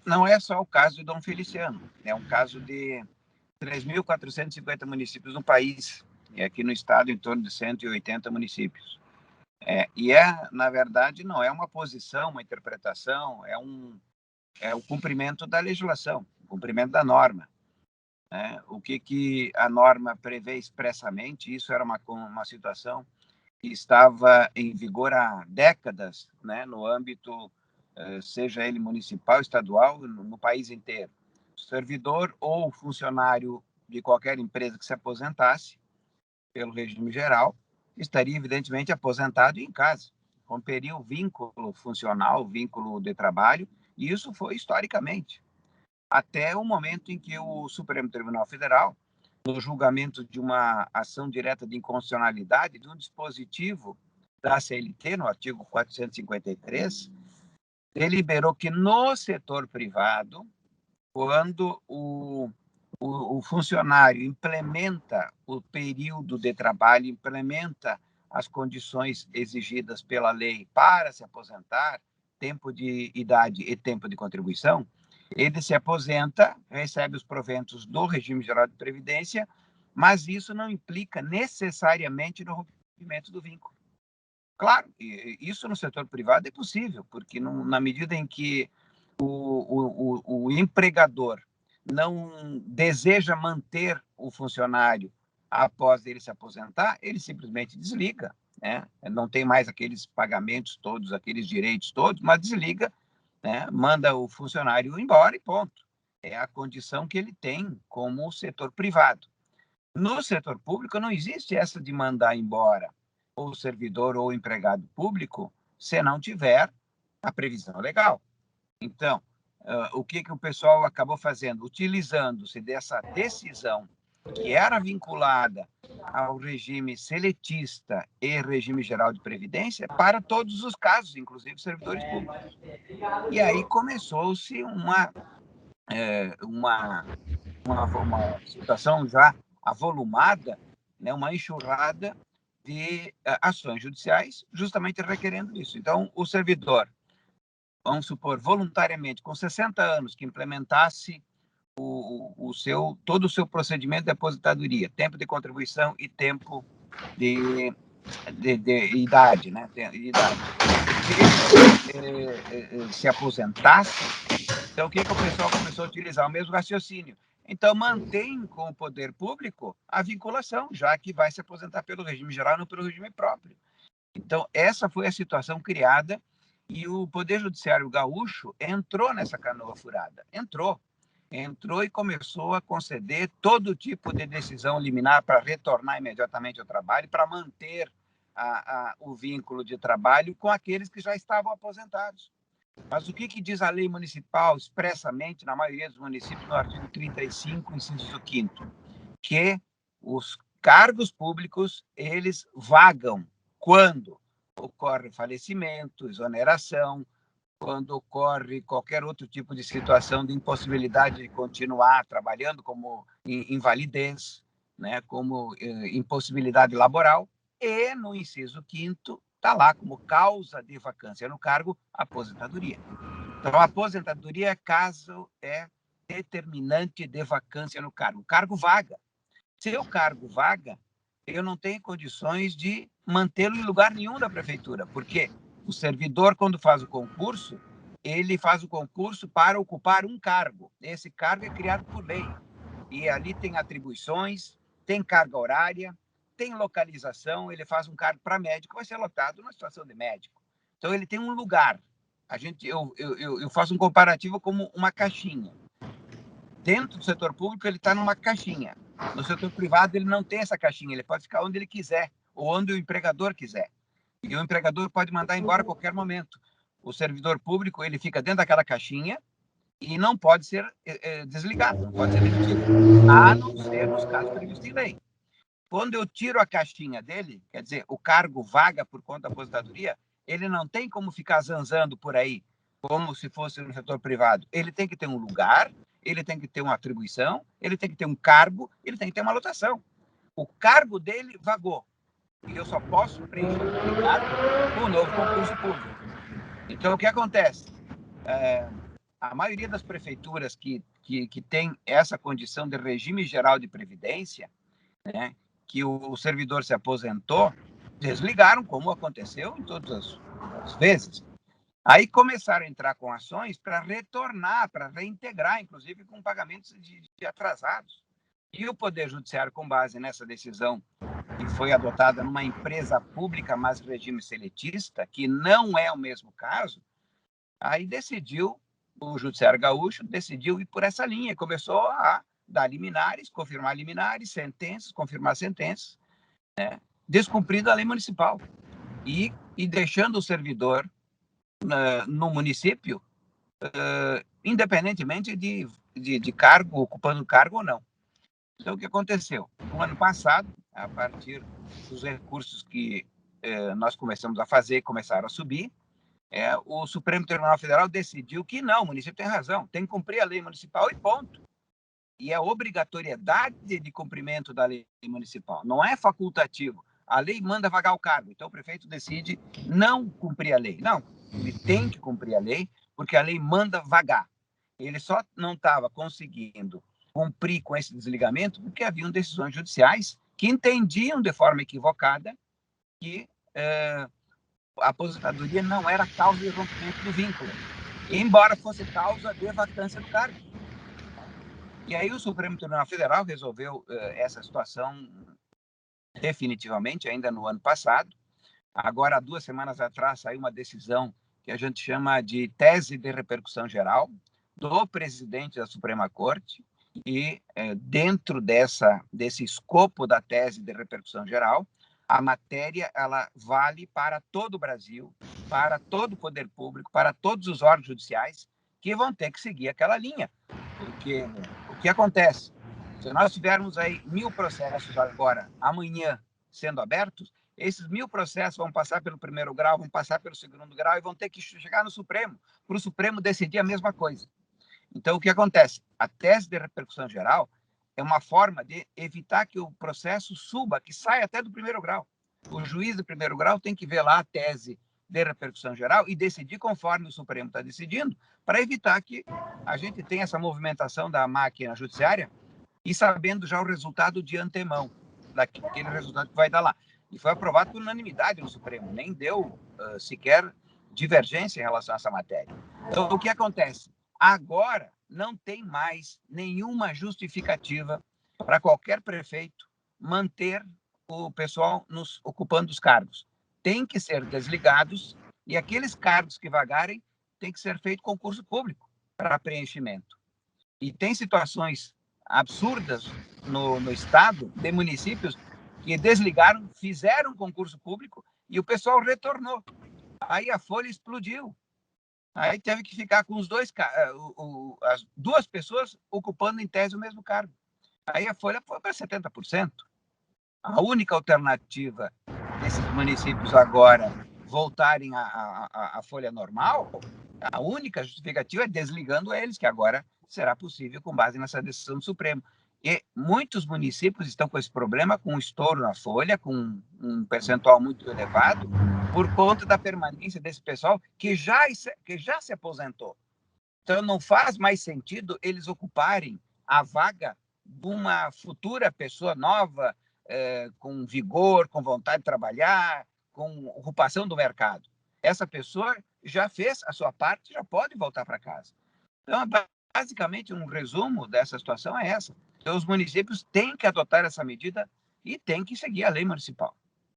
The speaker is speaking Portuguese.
não é só o caso de Dom Feliciano, é um caso de 3.450 municípios no país, e aqui no estado em torno de 180 municípios. Na verdade, não é uma posição, uma interpretação, é o cumprimento da legislação, o cumprimento da norma. O que a norma prevê expressamente, isso era uma situação que estava em vigor há décadas, no âmbito, seja ele municipal, estadual, no país inteiro. O servidor ou funcionário de qualquer empresa que se aposentasse, pelo regime geral, estaria, evidentemente, aposentado em casa, romperia o vínculo funcional, o vínculo de trabalho, e isso foi historicamente, até o momento em que o Supremo Tribunal Federal, no julgamento de uma ação direta de inconstitucionalidade de um dispositivo da CLT, no artigo 453, deliberou que no setor privado, quando o funcionário implementa o período de trabalho, implementa as condições exigidas pela lei para se aposentar, tempo de idade e tempo de contribuição, ele se aposenta, recebe os proventos do regime geral de previdência, mas isso não implica necessariamente no rompimento do vínculo. Claro, isso no setor privado é possível, porque na medida em que o empregador não deseja manter o funcionário após ele se aposentar, ele simplesmente desliga, não tem mais aqueles pagamentos todos, aqueles direitos todos, mas desliga, manda o funcionário embora e ponto. É a condição que ele tem como setor privado. No setor público não existe essa de mandar embora ou servidor ou empregado público se não tiver a previsão legal. Então, o que o pessoal acabou fazendo? Utilizando-se dessa decisão que era vinculada ao regime seletista e regime geral de previdência para todos os casos, inclusive servidores públicos. E aí começou-se uma situação já avolumada, uma enxurrada de ações judiciais justamente requerendo isso. Então, o servidor, vamos supor, voluntariamente, com 60 anos, que implementasse todo o seu procedimento de aposentadoria, tempo de contribuição e tempo de idade, se aposentasse, então o que o pessoal começou a utilizar? O mesmo raciocínio. Então, mantém com o poder público a vinculação, já que vai se aposentar pelo regime geral, não pelo regime próprio. Então, essa foi a situação criada e o Poder Judiciário gaúcho entrou nessa canoa furada. Entrou e começou a conceder todo tipo de decisão liminar para retornar imediatamente ao trabalho, para manter o vínculo de trabalho com aqueles que já estavam aposentados. Mas o que diz a lei municipal expressamente, na maioria dos municípios, no artigo 35, inciso 5º? Que os cargos públicos, eles vagam quando ocorre falecimento, exoneração, quando ocorre qualquer outro tipo de situação de impossibilidade de continuar trabalhando, como invalidez, como impossibilidade laboral, e no inciso 5º está lá como causa de vacância no cargo, aposentadoria. Então, a aposentadoria é determinante de vacância no cargo. O cargo vaga. Se o cargo vaga, eu não tenho condições de mantê-lo em lugar nenhum da prefeitura, porque o servidor, quando faz o concurso, ele faz o concurso para ocupar um cargo. Esse cargo é criado por lei. E ali tem atribuições, tem carga horária, tem localização. Ele faz um cargo para médico, vai ser lotado numa situação de médico. Então, ele tem um lugar. Eu faço um comparativo como uma caixinha. Dentro do setor público, ele está numa caixinha. No setor privado, ele não tem essa caixinha. Ele pode ficar onde ele quiser, ou onde o empregador quiser. E o empregador pode mandar embora a qualquer momento. O servidor público, ele fica dentro daquela caixinha e não pode ser desligado, não pode ser demitido, a não ser nos casos previstos em lei. Quando eu tiro a caixinha dele, quer dizer, o cargo vaga por conta da aposentadoria, ele não tem como ficar zanzando por aí, como se fosse no setor privado. Ele tem que ter um lugar, ele tem que ter uma atribuição, ele tem que ter um cargo, ele tem que ter uma lotação. O cargo dele vagou. E eu só posso preencher aquele cargo com o novo concurso público. Então, o que acontece? a maioria das prefeituras que tem essa condição de regime geral de previdência, né, que o servidor se aposentou, desligaram, como aconteceu em todas as vezes. Aí começaram a entrar com ações para retornar, para reintegrar, inclusive com pagamentos de atrasados. E o Poder Judiciário, com base nessa decisão que foi adotada numa empresa pública, mas regime seletista, que não é o mesmo caso, aí decidiu, o Judiciário Gaúcho decidiu ir por essa linha, começou a dar liminares, confirmar liminares, sentenças, confirmar sentenças, né, descumprindo a lei municipal e deixando o servidor no município, independentemente de cargo, ocupando cargo ou não. Então, o que aconteceu? No ano passado, a partir dos recursos que nós começamos a fazer, começaram a subir, o Supremo Tribunal Federal decidiu que não, o município tem razão, tem que cumprir a lei municipal e ponto. E é obrigatoriedade de cumprimento da lei municipal, não é facultativo. A lei manda vagar o cargo, então o prefeito decide não cumprir a lei. Não, ele tem que cumprir a lei, porque a lei manda vagar. Ele só não estava conseguindo cumprir com esse desligamento porque haviam decisões judiciais que entendiam de forma equivocada que a aposentadoria não era causa de rompimento do vínculo, embora fosse causa de vacância do cargo. E aí o Supremo Tribunal Federal resolveu essa situação definitivamente, ainda no ano passado. Agora, há 2 semanas atrás, saiu uma decisão que a gente chama de tese de repercussão geral do presidente da Suprema Corte, e dentro desse escopo da tese de repercussão geral, a matéria ela vale para todo o Brasil, para todo o poder público, para todos os órgãos judiciais que vão ter que seguir aquela linha. Porque o que acontece? Se nós tivermos aí 1.000 processos agora, amanhã, sendo abertos, esses 1.000 processos vão passar pelo primeiro grau, vão passar pelo segundo grau e vão ter que chegar no Supremo, para o Supremo decidir a mesma coisa. Então, o que acontece? A tese de repercussão geral é uma forma de evitar que o processo suba, que saia até do primeiro grau. O juiz do primeiro grau tem que ver lá a tese de repercussão geral e decidir conforme o Supremo está decidindo, para evitar que a gente tenha essa movimentação da máquina judiciária e sabendo já o resultado de antemão, daquele resultado que vai dar lá. E foi aprovado por unanimidade no Supremo, nem deu sequer divergência em relação a essa matéria. Então, o que acontece? Agora, não tem mais nenhuma justificativa para qualquer prefeito manter o pessoal ocupando os cargos. Tem que ser desligados e aqueles cargos que vagarem tem que ser feito concurso público para preenchimento. E tem situações absurdas no estado, de municípios que desligaram, fizeram concurso público e o pessoal retornou. Aí a folha explodiu. Aí teve que ficar com as 2 pessoas ocupando em tese o mesmo cargo. Aí a folha foi para 70%. A única alternativa desses municípios agora voltarem à folha normal, a única justificativa é desligando eles, que agora será possível com base nessa decisão do Supremo. E muitos municípios estão com esse problema, com um estouro na folha, com um percentual muito elevado, por conta da permanência desse pessoal que já se aposentou. Então, não faz mais sentido eles ocuparem a vaga de uma futura pessoa nova, com vigor, com vontade de trabalhar, com ocupação do mercado. Essa pessoa já fez a sua parte, já pode voltar para casa. Então, basicamente, um resumo dessa situação é essa. Então, os municípios têm que adotar essa medida e têm que seguir a lei municipal.